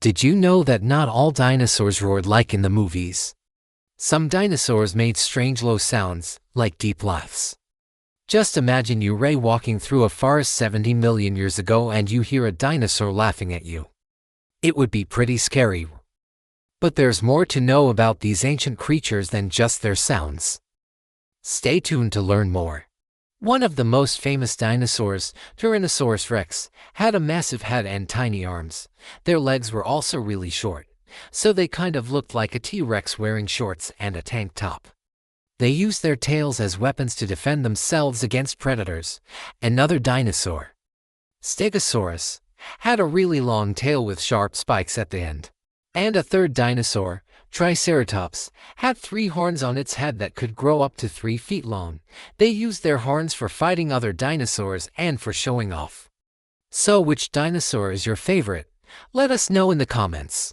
Did you know that not all dinosaurs roared like in the movies? Some dinosaurs made strange low sounds, like deep laughs. Just imagine you walking through a forest 70 million years ago and you hear a dinosaur laughing at you. It would be pretty scary. But there's more to know about these ancient creatures than just their sounds. Stay tuned to learn more. One of the most famous dinosaurs, Tyrannosaurus rex, had a massive head and tiny arms. Their legs were also really short, so they kind of looked like a T-Rex wearing shorts and a tank top. They used their tails as weapons to defend themselves against predators. Another dinosaur, Stegosaurus, had a really long tail with sharp spikes at the end. And a third dinosaur, Triceratops, had 3 horns on its head that could grow up to 3 feet long. They used their horns for fighting other dinosaurs and for showing off. So which dinosaur is your favorite? Let us know in the comments.